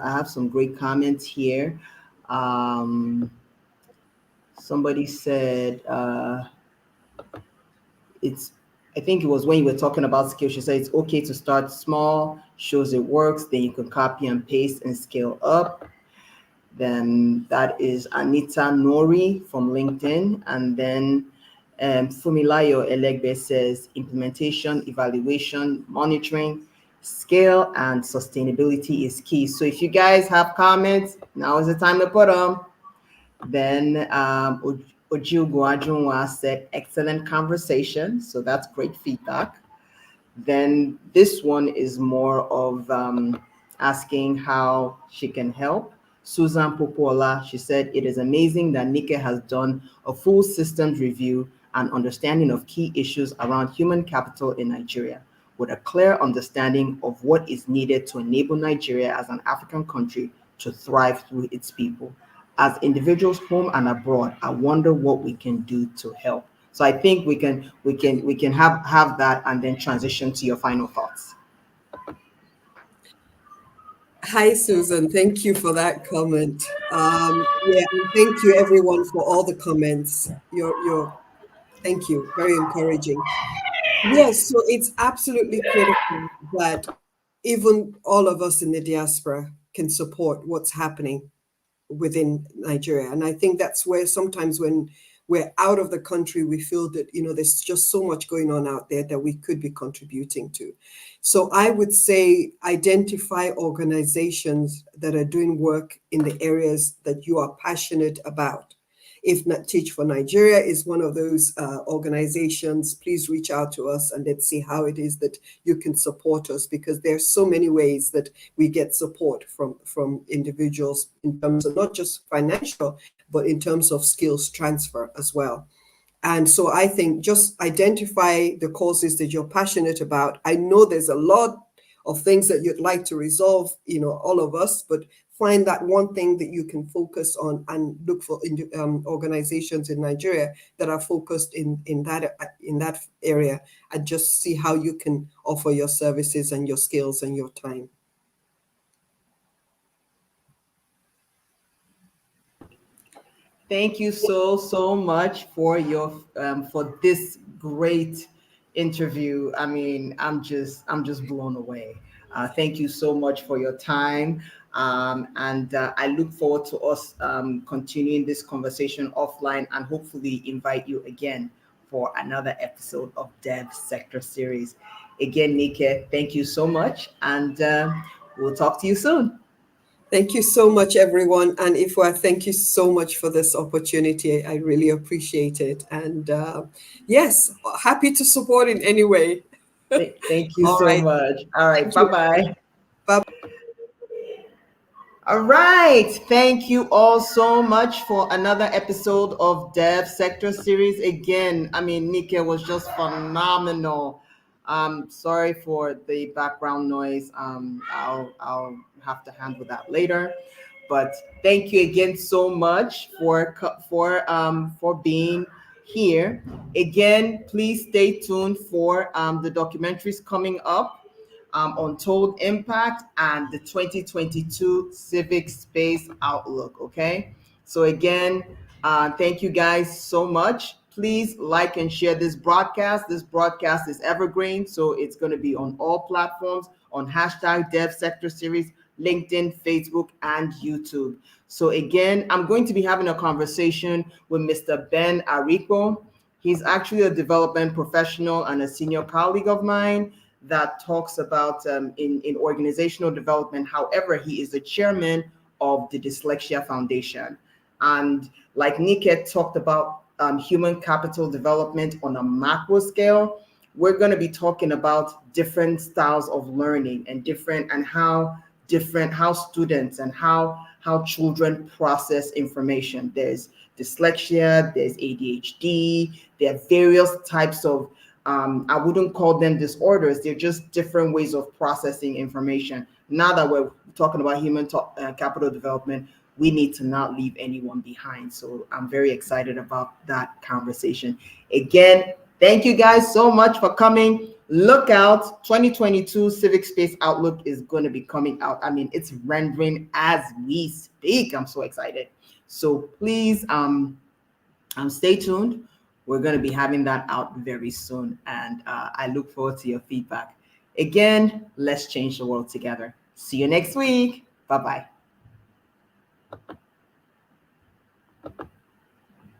C: have some great comments here. Um, Somebody said it's. I think it was when you were talking about skills. She said it's okay to start small, shows it works, then you can copy and paste and scale up. Then that is Anita Nori from LinkedIn. And then Fumilayo Elegbe says implementation, evaluation, monitoring, scale, and sustainability is key. So if you guys have comments, now is the time to put them. Then Ojiu Guajunwa said excellent conversation. So that's great feedback. Then this one is more of asking how she can help. Susan Popola, she said, it is amazing that Nike has done a full systems review and understanding of key issues around human capital in Nigeria, with a clear understanding of what is needed to enable Nigeria as an African country to thrive through its people. As individuals home and abroad, I wonder what we can do to help. So I think we can have that and then transition to your final thoughts.
H: Hi, Susan. Thank you for that comment. Yeah, and thank you everyone for all the comments. Thank you. Very encouraging. Yes, so it's absolutely critical that even all of us in the diaspora can support what's happening within Nigeria. And I think that's where sometimes when we're out of the country, we feel that, there's just so much going on out there that we could be contributing to. So I would say identify organizations that are doing work in the areas that you are passionate about If Teach for Nigeria is one of those organizations, please reach out to us and let's see how it is that you can support us, because there's so many ways that we get support from individuals in terms of not just financial, but in terms of skills transfer as well. And so I think just identify the causes that you're passionate about. I know there's a lot of things that you'd like to resolve, all of us, but find that one thing that you can focus on and look for organizations in Nigeria that are focused in that area, and just see how you can offer your services and your skills and your time.
C: Thank you so much for your for this great interview. I mean, I'm just blown away. Thank you so much for your time, and I look forward to us continuing this conversation offline, and hopefully invite you again for another episode of Dev Sector Series. Again, Nike, thank you so much, and we'll talk to you soon.
H: Thank you so much, everyone. And Ifwa, thank you so much for this opportunity. I really appreciate it. And yes, happy to support in any way.
C: Thank you
H: All
C: so
H: right.
C: much. All right.
H: Thank you.
C: Bye-bye.
H: Bye.
C: All right. Thank you all so much for another episode of Dev Sector Series. Again, I mean, Nike was just phenomenal. Sorry for the background noise. I'll have to handle that later. But thank you again so much for being here. Again, please stay tuned for the documentaries coming up. Untold Impact and the 2022 Civic Space Outlook. Okay. So again, thank you guys so much. Please like and share this broadcast. This broadcast is evergreen, so it's going to be on all platforms on hashtag Dev Sector Series, LinkedIn, Facebook, and YouTube. So again, I'm going to be having a conversation with Mr. Ben Ariko. He's actually a development professional and a senior colleague of mine that talks about in organizational development. However, he is the chairman of the Dyslexia Foundation. And like Nike talked about human capital development on a macro scale, we're going to be talking about different styles of learning and how students and how children process information. There's dyslexia, there's ADHD, there are various types of I wouldn't call them disorders. They're just different ways of processing information. Now that we're talking about human capital development, we need to not leave anyone behind. So I'm very excited about that conversation. Again, thank you guys so much for coming. Look out, 2022 Civic Space Outlook is going to be coming out. I mean, it's rendering as we speak. I'm so excited. So please stay tuned. We're going to be having that out very soon. And I look forward to your feedback. Again, let's change the world together. See you next week. Bye-bye.